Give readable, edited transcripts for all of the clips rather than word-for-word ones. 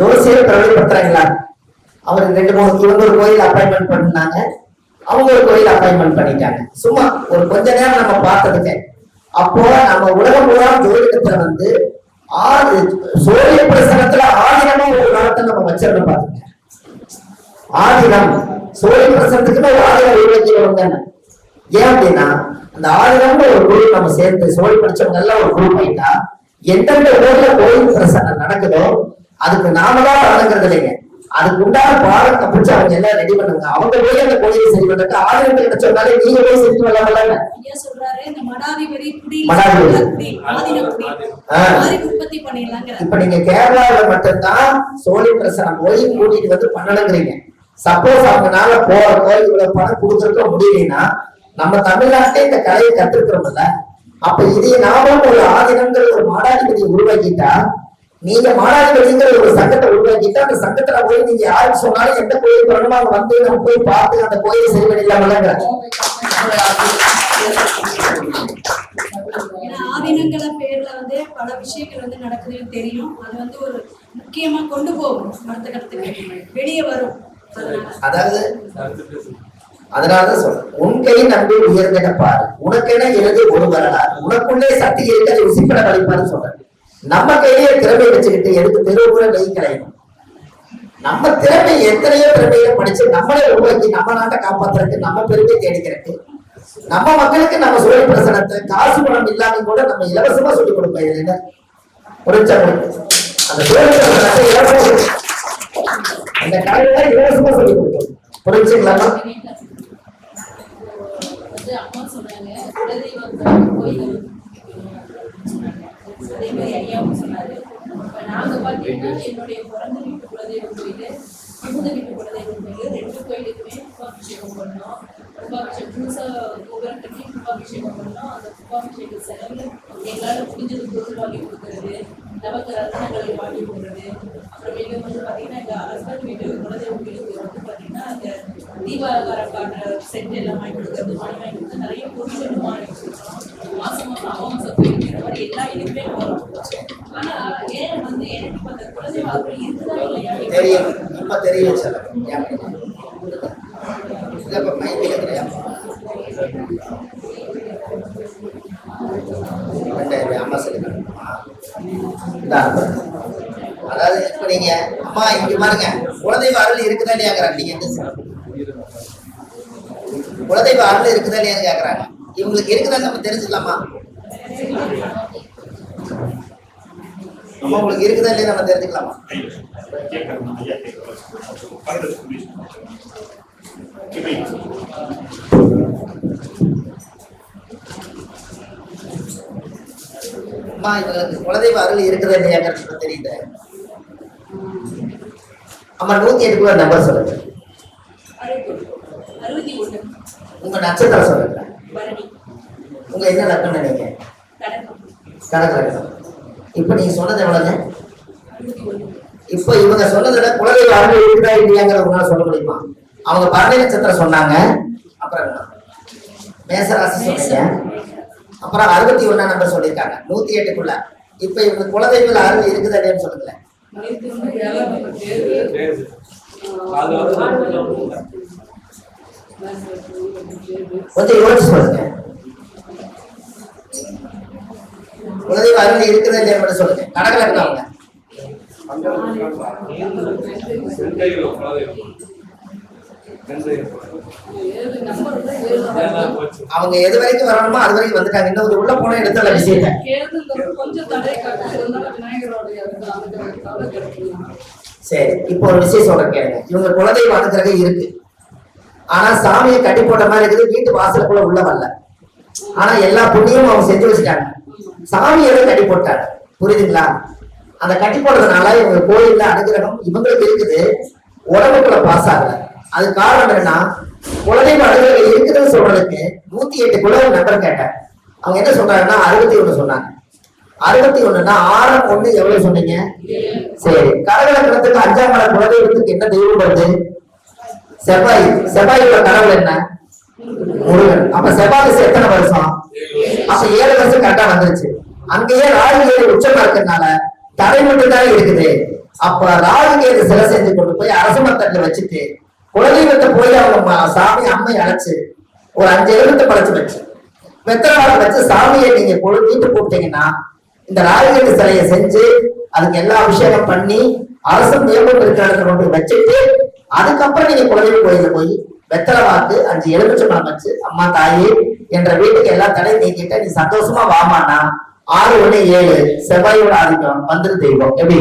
ஜோசியர் பிரபலப்படுத்துறாங்களா? அவர் 2-3 இவங்க ஒரு கோயில் அப்பாயின்மெண்ட் பண்ணாங்க, அவங்க ஒரு கோயில் அப்பாயின்மெண்ட் பண்ணிட்டாங்க. சும்மா ஒரு கொஞ்ச நேரம் நம்ம பார்த்ததுக்கு. அப்போ நம்ம உலகம் பூரா ஜோதிடத்துல வந்து சூரிய பிரசனத்துல ஆதினமா ஒரு காலத்தை நம்ம வச்சிருந்தோம் பாத்துங்க. ஆதினம் சூரிய பிரசனத்துக்குன்னு ஒரு ஆதினம் உருவாக்கிடுவாங்க. ஏன் அப்படின்னா அந்த ஆதினம்னு ஒரு குழு நம்ம சேர்ந்து சோழி படிச்சவங்க எல்லாம் ஒரு குரூப் ஆயிட்டா எந்தெந்த ஊர்ல கோயில் பிரசனம் நடக்குதோ அதுக்கு நாம தான் வழங்குறது இல்லைங்க. அதுக்கு உண்டான பாடம் கப்பிச்சு அவங்க எல்லாம் ரெடி பண்ணுங்க. அவங்க போய் அந்த கோயிலை சரி பண்றது ஆதினத்தை கிடைச்சோம்னாலே நீங்க போய் செஞ்சு வரலாம். இப்ப நீங்க கேரளாவில மட்டும்தான் சோழி பிரசனம் போய் கூட்டிட்டு வந்து பண்ணணுங்கிறீங்க. சப்போஸ் அவங்கனால போற கோயிலுக்குள்ள பணம் கொடுத்துருக்க முடியலன்னா நம்ம தமிழ்நாட்டிலே இந்த கலையை கத்துக்கிறோம்ல. அப்ப இதை நாமும் ஒரு ஆதினம்ங்கிற ஒரு மாடாதிபதியை உருவாக்கிட்டா, நீங்க மாடாதிபதிங்கிற ஒரு சங்கத்தை உருவாக்கிட்டா அந்த சங்கத்துல போய் நீங்க யாருக்கு சொன்னாலும் எந்த கோயில் பண்ணணுமோ அவங்க வந்து நம்ம போய் பார்த்து அந்த கோயிலை சரி பண்ணிடலாம்லங்கிற ஆதினங்கள பேர்ல வந்து பல விஷயங்கள் வந்து நடக்குதுன்னு தெரியும். அது வந்து ஒரு முக்கியமா கொண்டு போகும், அடுத்த கட்டத்துக்கு வெளியே வரும். அதனாலதான் சொல்றேன், உன் கை நம்பி உயர்ந்தென பாரு, உனக்கென எழுதி ஒரு வரலாறு, உனக்குள்ளே சக்தி இருக்கு அதை உசிப்பட வலிப்பாருன்னு சொல்றேன். நம்ம கையிலேயே திறமை வச்சுக்கிட்டு எடுத்து தெருவுல நெய் கலையணும். நம்ம திறமை எத்தனையோ திறமையை படிச்சு நம்மளே உருவாக்கி நம்ம நாட்டை காப்பாத்துறதுக்கு, நம்ம பெருமை தேடிக்கிறதுக்கு, நம்ம மக்களுக்கு நம்ம சோழி பிரசனத்தை காசு பணம் இல்லாம கூட நம்ம இலவசமா சொல்லிக் கொடுப்போம். இதுல புரிஞ்சா அந்த சோழி பிரசனத்தை இலவசம் அந்த கலையில இலவசமா சொல்லிக் கொடுப்போம். புரிஞ்சுங்களா? அம்மா சொன்னாங்க அதே மாதிரி ஐயாவும் சொன்னாரு. நாங்க பாத்தீங்கன்னா என்னுடைய பிறந்த வீட்டு குலதெய்வம் கோயில், புகுந்த வீட்டு குலதெய்வம் கோயில் 2 கோயிலுக்குமே கும்பாபிஷேகம் பண்ணோம். கும்பாபிஷேகம் புதுசா கோபுரம் கட்டி கும்பாபிஷேகம் பண்ணோம். அந்த கும்பாபிஷேக செலவுல எங்களால முடிஞ்சது பொருள் வாங்கி கொடுக்கறது, நமக்கு ரத்தனங்களை வாங்கி கொடுக்கறது. அப்புறமேலும் வந்து பாத்தீங்கன்னா எங்க ஹஸ்பண்ட் வீட்டு குலதெய்வம் கோயிலுக்கு வந்து பாத்தீங்கன்னா அந்த தீபாவளி காட்டுற செட் எல்லாம் வாங்கி கொடுக்கறது, மணி வாங்கி கொடுத்து நிறைய பொருட்களும் வாங்கி கொடுக்குறோம். மாசம் மாசம் அமாவாசை கோயிலுக்கு இந்த மாதிரி எல்லா இதுக்குமே போறோம். ஆனா ஏன் வந்து எனக்கு அந்த குலதெய்வ அருள் இருக்குதா இல்லையா தெரியும். இப்ப தெரியும் சார். அதாவது இப்ப நீங்க அம்மா இங்க பாருங்க, குலதெய்வ அருள் இருக்குதா இல்லையாங்கிறாங்க. நீங்க எந்த குலதெய்வ அருள் இருக்குதா இல்லையான்னு கேக்குறாங்க. இவங்களுக்கு இருக்குதா நம்ம தெரிஞ்சுக்கலாமா? அம்மா உங்களுக்கு இருக்குதா இல்லையா நம்ம தெரிஞ்சுக்கலாமா? அம்மா இவங்களுக்கு குலதெய்வ அருள் இருக்குதா இல்லையாங்கிறது தெரியுது. அம்மா 108 நம்பர் சொல்லுங்க. உங்க நட்சத்திரம் சொல்லுங்க. உங்க என்ன லக்னம் நீங்க? கடக லக்னம். இப்ப நீங்க சொன்னது எவ்வளவுங்க? இப்ப இவங்க சொன்னதுல குலதெய்வ அருள் இருக்குதா இல்லையாங்கிற உங்களால சொல்ல முடியுமா? அவங்க பரணி நட்சத்திரம் சொன்னாங்க, அப்புறம் மேசராசி சொன்னீங்க, அப்புறம் 61 நம்பர் சொல்லியிருக்காங்க 108க்குள்ள. இப்ப இவங்க குலதெய்வ அருள் இருக்குதா இல்லையான்னு சொல்லுங்களேன். கொஞ்சம் யோசிச்சு சொல்லுங்க. குலதெய்வ அருள் இருக்குதா இல்லையா மட்டும் சொல்லுங்க. கடக லக்னம் அவங்க. அவங்க எது வரைக்கும் வரணுமோ அது வரைக்கும் வந்துட்டாங்க. இன்னும் உள்ள போன இடத்துல விஷயத்த சரி. இப்போ ஒரு விஷயம் சொல்றேன் கேளுங்க. இவங்க குலதெய்வ அனுகிரகம் இருக்கு, ஆனா சாமியை கட்டி போட்ட மாதிரி இருக்குது, வீட்டு வாசலுக்குள்ள உள்ள வரல. ஆனா எல்லா புண்ணியமும் அவங்க செஞ்சு வச்சுட்டாங்க, சாமியை கட்டி போட்டாங்க. புரியுதுங்களா? அந்த கட்டி போடுறதுனால இவங்க கோயில்ல அனுகிரகம் இவங்களுக்கு இருக்குது, உடம்புக்குள்ள பாஸ் ஆகல. அது காரணம் என்னன்னா குலதெய்வ அனுகிரகம் இருக்குதுன்னு சொல்றதுக்கு 108 குல நம்பர் கேட்டேன். அவங்க என்ன சொல்றாங்கன்னா 61 சொன்னாங்க. 61ன்னா 6 1 எவ்வளவு சொன்னீங்க? சரி. கடக லக்னத்துக்கு 5ஆம் இடம் குலதெய்வத்துக்கு என்ன தெய்வம் வருது? செவ்வாய். செவ்வாயோட கடவுள் என்ன? முருகன். அப்ப செவ்வாய் எத்தனை வருஷம்? அப்ப 7 வருஷம் கரெக்டா வந்துருச்சு. அங்கேயே ராகு 7 உச்சமா இருக்கிறதுனால தடை மட்டும் தான் இருக்குது. அப்ப ராகுகேது சிலை செஞ்சு கொண்டு போய் அரச மரத்தட்டுல வச்சுட்டு குலதெய்வத்தை போய் அவங்க சாமி அம்மை அழைச்சு ஒரு 5 எழுபத்தை படைச்சு வச்சு வெத்தலை வச்சு சாமியை நீங்க வீட்டு கூப்பிட்டீங்கன்னா இந்த ராகுகேது சிலையை செஞ்சு அதுக்கு எல்லா அபிஷேகம் பண்ணி அரசு மேம்பட்டு இருக்கிற இடத்துல கொண்டு வச்சுட்டு அதுக்கப்புறம் நீங்க குலதெய்வ கோயில போய் வெத்தலை வாக்கு 5 எலுமிச்சை பழம் வச்சு அம்மா தாயே என்ற வீட்டுக்கு எல்லா தடையும் நீக்கிட்ட நீ சந்தோஷமா வாமானா 6 1 7 செவ்வாயோட ஆதிக்கம் வந்துரு தெய்வம் எப்படி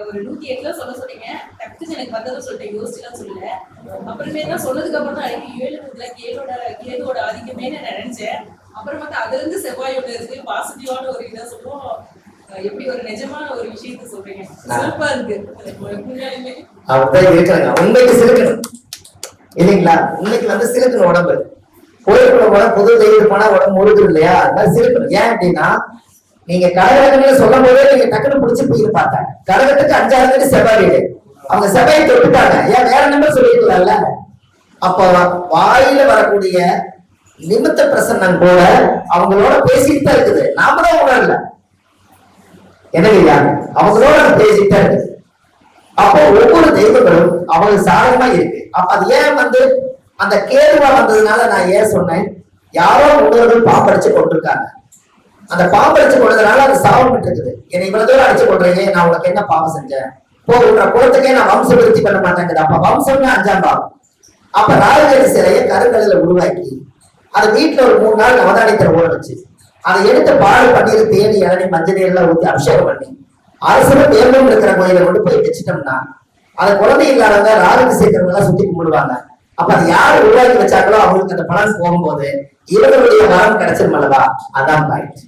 ஒரு 108 சொல்ல சொன்னீங்க. டக்குன்னு எனக்கு வந்ததை சொல்லிட்டேன், யோசிச்சுலாம் சொல்லல. அப்புறமே தான் சொன்னதுக்கு அப்புறம் தான் எனக்கு 7 கேதுவோட ஆதிக்கமே நான் நினைச்சேன். அப்புறம் பார்த்தா அதுல இருந்து செவ்வாயோட இருக்கு பாசிட்டிவான ஒரு இதை சொல்லுவோம். எப்படி ஒரு நிஜமான ஒரு விஷயத்த சொல்றீங்க, சிறப்பா இருக்கு. அப்படிதான் இருக்கிறாங்க. உண்மைக்கு சிலுக்கணும் இல்லைங்களா? உண்மைக்கு வந்து சிலுக்கணும். உடம்பு கோயிலுக்குள்ள போனா புது தெய்வம் போனா உடம்பு முழுகுது இல்லையா? அதனால சிலுக்கணும். ஏன் அப்படின்னா நீங்க கடகத்துல சொல்லும் போதே நீங்க டக்குனு பிடிச்சி போய் பார்த்தாங்க. கடகத்துக்கு 5ஆவது செவ்வாய் வீடு, அவங்க செவ்வாயை தொட்டுட்டாங்க. ஏன் வேற நம்பர் சொல்லிக்கலாம்ல? அப்போ வாயில வரக்கூடிய நிமித்த பிரசன்னம் கூட அவங்களோட பேசிட்டு தான் இருக்குது. நாம தான் உணரல. என்னையா அவங்களோட பேசிட்டு தான் இருக்குது. அப்போ ஒவ்வொரு தெய்வங்களும் அவங்களுக்கு சாதகமா இருக்கு. அப்ப அது ஏன் வந்து அந்த கேதுவா வந்ததுனால நான் ஏன் சொன்னேன், யாரோ முன்னோர்கள் பாம்படிச்சு கொண்டிருக்காங்க. அந்த பாம்பு அடிச்சு கொண்டதுனால அது சாபம் இருக்குது. என்னை இவ்வளவு தூரம் அடிச்சு கொள்றீங்க, நான் உனக்கு என்ன பாவம் செஞ்சேன்? போகிற குலத்துக்கே நான் வம்ச விருத்தி பண்ண மாட்டேங்குது. அப்ப வம்சம்னா 5ஆம் பாவம். அப்ப ராகுகேது சிலையை கருங்கல்ல உருவாக்கி அதை வீட்டுல ஒரு 3 நாள் நவதானியத்துல ஊற வச்சு அதை எடுத்து பால் பன்னீர் தேனி இளநி மஞ்சள் நீர்லாம் ஊற்றி அபிஷேகம் பண்ணி அரசு தேர்தல் இருக்கிற கோயிலை கொண்டு போய் வச்சுட்டோம்னா அதை குழந்தை இல்லாதவங்க ராகுக்கு சேர்க்கிறவங்க எல்லாம் சுத்தி கும்பிடுவாங்க. அப்ப அது யாரு உருவாக்கி வச்சாங்களோ அவங்களுக்கு அந்த பலன் போகும்போது இவர்களுடைய வரம் கிடைச்சிரும் அல்லவா? அதான் பாயிண்ட்.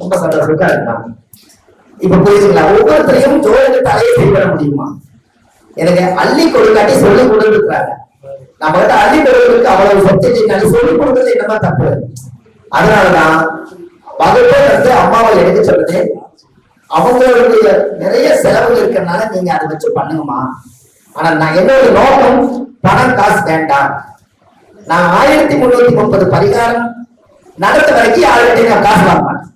ரொம்ப சந்தோஷமா இருக்கா? இப்ப புரியுதுங்களா? ஒவ்வொருத்தரையும் ஜோதிட தலையை செய்ய முடியுமா? எனக்கு அள்ளி கொடுக்காட்டி சொல்லி கொடுத்துருக்காங்க. நம்ம கிட்ட அள்ளி கொடுக்கிறதுக்கு அவ்வளவு சப்ஜெக்ட் சொல்லி கொடுக்கறது என்னமா தப்பு? அதனாலதான் வகுப்பே வந்து அம்மாவை எடுக்க சொல்லுது. அவங்களுடைய நிறைய செலவுகள் இருக்கிறதுனால நீங்க அதை வச்சு பண்ணுங்கம்மா. ஆனா நான் என்னோட நோக்கம் பணம் காசு வேண்டாம். நான் 1330 பரிகாரம் நடத்த வரைக்கும் ஆல்ரெடி நான் காசு வாங்க மாட்டேன்.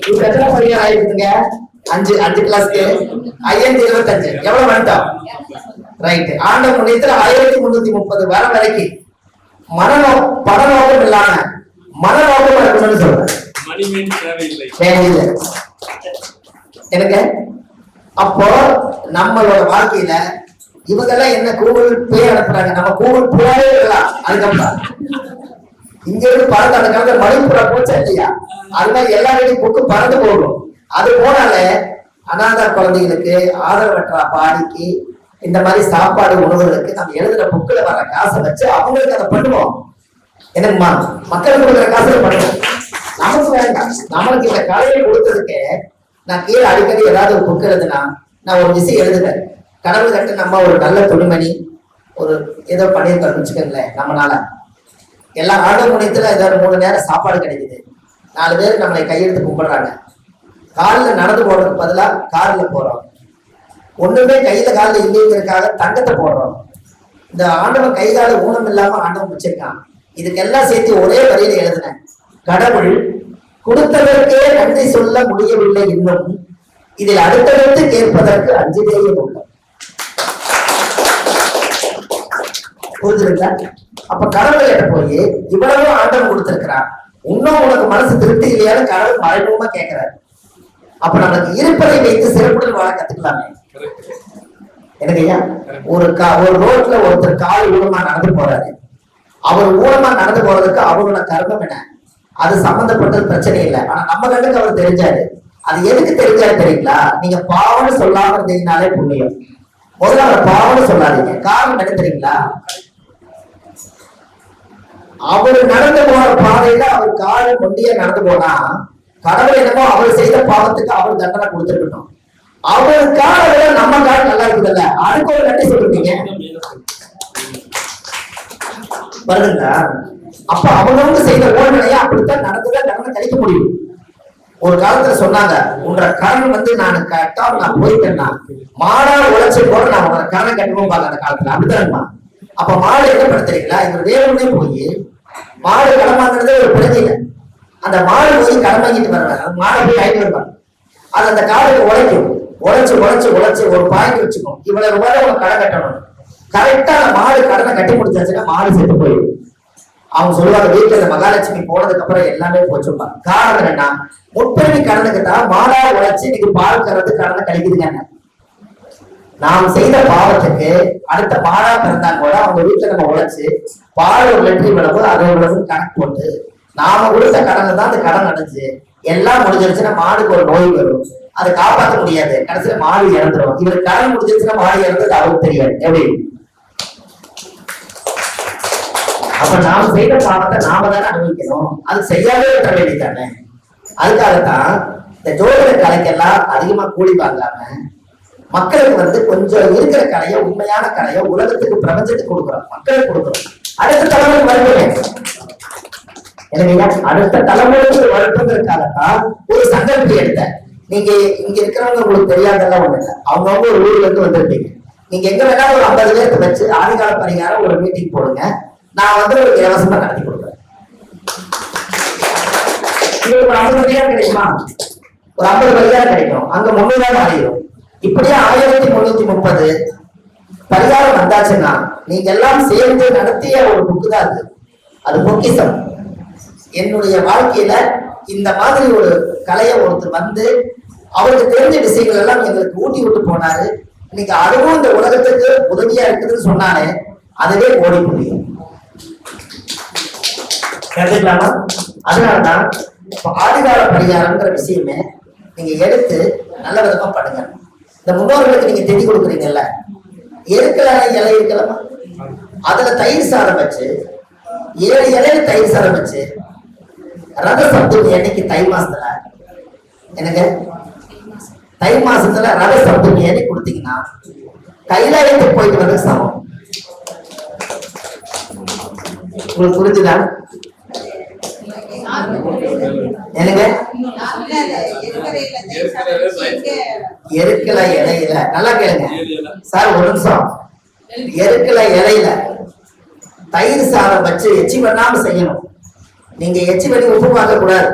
இப்ப எத்தனை பரிகாரம் ஆயிருக்குங்க? 5 கிளாஸ்க்கு 525 எவ்வளவு வந்துட்டோம்? ரைட். ஆண்ட முன்னேற்ற 1330 வர வரைக்கும் பணநோக்கம் இல்லாம மனநோக்கம் இருக்கணும்னு சொல்றேன். எனக்கு அப்போ நம்மளோட வாழ்க்கையில இவங்கெல்லாம் என்ன கூகுள் பே அனுப்புறாங்க, நம்ம கூகுள் புறாவே இருக்கலாம். அதுக்கப்புறம் இங்க இருந்து பறந்து அந்த காலத்துல மணிப்புறா போச்சா இல்லையா? அது மாதிரி எல்லா வீட்டையும் புக்கு பறந்து போகும். அது போனால அனாதை குழந்தைகளுக்கு ஆதரவற்ற பாடிக்கு இந்த மாதிரி சாப்பாடு உணவுகளுக்கு நம்ம எழுதுற புக்குல வர காசை வச்சு அவங்களுக்கு அதை பண்ணுவோம். என்னம்மா மக்களுக்கு கொடுக்குற காசை பண்ணுவோம். நமக்கு வேண்டாம். நம்மளுக்கு இந்த கலையை கொடுத்ததுக்கு நான் கீழே அடிக்கடி ஏதாவது ஒரு புக்கு எழுதுனா நான் ஒரு விஷயம் எழுதுவேன். கடவுள் கட்டு நம்ம ஒரு நல்ல துணிமணி ஒரு ஏதோ பண்ணியிருக்கோம்னு வச்சுக்கோங்களேன். நம்மளால எல்லா ஆண்டு முனையத்துல ஏதாவது 3 நேரம் சாப்பாடு கிடைக்குது. 4 பேர் நம்மளை கையெழுத்து கும்பிடுறாங்க. காலில் நடந்து போறதுக்கு பதிலா கார்ல போறோம். ஒண்ணுமே கையில காலில் இல்லைங்கிறதுக்காக தங்கத்தை போடுறோம். இந்த ஆண்டவன் கை கால ஊனம் இல்லாம ஆண்டவன் வச்சிருக்கான். இதுக்கெல்லாம் சேர்த்து ஒரே வரியில எழுதினேன். கடவுள் கொடுத்ததற்கே நன்றி சொல்ல முடியவில்லை இன்னும், இதில் அடுத்தடுத்து கேட்பதற்கு 5 தேயம் உள்ள. புரிஞ்சுருங்களா? அப்ப கடவுள் கிட்ட போய் இவ்வளவு ஆண்டவன் கொடுத்திருக்கிறான், இன்னும் உனக்கு மனசு திருப்தி இல்லையான்னு கடவுள் மறைமுகமா கேட்கிறாரு. அப்ப நமக்கு இருப்பதை வைத்து சிறப்புடன் வாழ கத்துக்கலாமே. எனக்கு ஐயா ஒரு ரோட்ல ஒருத்தர் கால் ஊனமா நடந்து போறாரு. அவர் ஊனமா நடந்து போறதுக்கு அவரோட கர்மம் என்ன, அது சம்பந்தப்பட்டது பிரச்சனை இல்லை. ஆனா நம்ம கண்ணுக்கு அவர் தெரிஞ்சாரு. அது எதுக்கு தெரிஞ்சாரு தெரியுங்களா? நீங்க பாவம்னு சொல்லாம இருந்தீங்கனாலே புண்ணியம். முதல்ல அவர் பாவம்னு சொல்லாதீங்க. காரணம் என்ன தெரியுங்களா? அவர் நடந்து போற பாதையில அவர் கால கொண்டியே நடந்து போனா கடவுள் என்னமோ அவர் செய்த பாவத்துக்கு அவர் தண்டனை கொடுத்துருக்கணும். அவர் கால விட நம்ம கால் நல்லா இருக்குதுல்ல, அதுக்கு ஒரு நன்றி சொல்லிருக்கீங்க வருதுங்களா? அப்ப அவங்க செய்த ஓரநிலையா அப்படித்தான் நடந்துதான் தண்டனை கழிக்க முடியும். ஒரு காலத்துல சொன்னாங்க, உன்ற கடன் வந்து நான் கட்டாம நான் போயிட்டேன்னா மாடா உழைச்சி போட நான் உங்களோட கடன் கட்டணும் பாங்க. அந்த காலத்துல அப்படித்தான்மா அப்ப மாடு என்ன படுத்துறீங்களா, இவர் வேணும்னே போய் மாடு கடன் வாங்குறதே ஒரு பிரச்சனை. அந்த மாடு போய் கடன் வாங்கிட்டு வருவாங்க, மாடை போய் ஆயிட்டு வருவாங்க. அது அந்த காலுக்கு உழைக்கும், உழைச்சு உழைச்சு உழைச்சு ஒரு பாயிண்ட் வச்சுக்கும், இவ்வளவு ரூபாய் உங்க கடன் கட்டணும். கரெக்டா அந்த மாடு கடனை கட்டி முடிச்சாச்சுன்னா மாடு செத்து போயிடும். அவங்க சொல்லுவாங்க வீட்டுல இந்த மகாலட்சுமி போனதுக்கு அப்புறம் எல்லாமே போச்சுப்பா. காரணம் என்னன்னா முற்பேணி கடனுக்கு தான் மாடா உழைச்சு இன்னைக்கு பால் கறந்து கடனை கழிக்குதுங்க. நாம் செய்த பாவத்துக்கு அடுத்த மாடா பிறந்தா கூட அவங்க வீட்டுல நம்ம உழைச்சு பால் ஒரு லிட்டர் இவ்வளவு அது இவ்வளவு கணக்கு போட்டு நாம கொடுத்த கடனை தான் அந்த கடன் அடைஞ்சு எல்லாம் முடிஞ்சிருச்சுன்னா மாடுக்கு ஒரு நோய் வரும், அதை காப்பாற்ற முடியாது, கடைசியில மாடு இறந்துடும். இவர் கடன் முடிஞ்சிருச்சுன்னா மாடு இறந்தது அவருக்கு தெரியாது. எப்படி? அப்ப நாம செய்த பாவத்தை நாம தானே அனுபவிக்கணும், அது செய்யாவே விட வேண்டியதானே. அதுக்காகத்தான் இந்த ஜோதிட கலைக்கெல்லாம் அதிகமா கூலி வாங்காம மக்களுக்கு கொஞ்சம் இருக்கிற கலையை, உண்மையான கலையை உலகத்துக்கு பிரபஞ்சத்துக்கு கொடுக்குறோம், மக்களுக்கு கொடுக்குறோம். அடுத்த தலைமுறை வருவேன். எனவே அடுத்த தலைமுறைக்கு வளர்ப்பதற்காகத்தான் ஒரு சங்கல்பம் எடுத்தேன். நீங்க இங்க இருக்கிறவங்க உங்களுக்கு தெரியாதெல்லாம் ஒண்ணு இல்லை, அவங்கவுங்க ஒரு ஊர்ல இருந்து வந்திருப்பீங்க. நீங்க எங்க வேணாலும் ஒரு 50 பேருக்கு வச்சு ஆதிகால பரிகாரம் ஒரு மீட்டிங் போடுங்க, நான் ஒரு இலவசமா நடத்தி கொடுக்குறேன். இது ஒரு 50 பரிகாரம் கிடைக்குமா? ஒரு 50 பரிகாரம் கிடைக்கும், அங்க 300 ஆயிரும். இப்படியே 1330 பரிகாரம் வந்தாச்சுன்னா நீங்க எல்லாம் சேர்ந்து நடத்திய ஒரு புக்கு தான் அது பொக்கிஷம். என்னுடைய வாழ்க்கையில இந்த மாதிரி ஒரு கலையை ஒருத்தர் வந்து அவருக்கு தெரிஞ்ச விஷயங்கள் எல்லாம் எங்களுக்கு ஊட்டி விட்டு போனாரு. இன்னைக்கு அதுவும் இந்த உலகத்துக்கு உதவியா இருக்குதுன்னு சொன்னாலே அதுவே ஓடி முடியும். கேட்டுக்கலாமா? அதனாலதான் ஆதிகால பரிகாரம்ங்கிற விஷயமே நீங்க எடுத்து நல்ல விதமா பண்ணுங்க. இந்த முன்னோர்களுக்கு நீங்க தெரிய கொடுக்குறீங்கல்ல, எருக்கல இலை இருக்கலாமா, அதுல தயிர் சாதம் வச்சு 7 இலையில தயிர் சாதம் வச்சு ரத சப்தமி அன்னைக்கு தை மாசத்துல எனக்கு தை மாசத்துல ரத சப்தமி அன்னைக்கு கொடுத்தீங்கன்னா கைலாயத்துக்கு போயிட்டு வந்து சமம். உங்களுக்கு புரிஞ்சுதா? எனக்கு எருக்கல இலையில நல்லா கேளுங்க சார், ஒரு நிமிஷம். எருக்கல இலையில தயிர் சாதம் வச்சு எச்சி பண்ணாம செய்யணும். நீங்க எச்சி பண்ணி உப்பு பார்க்க கூடாது.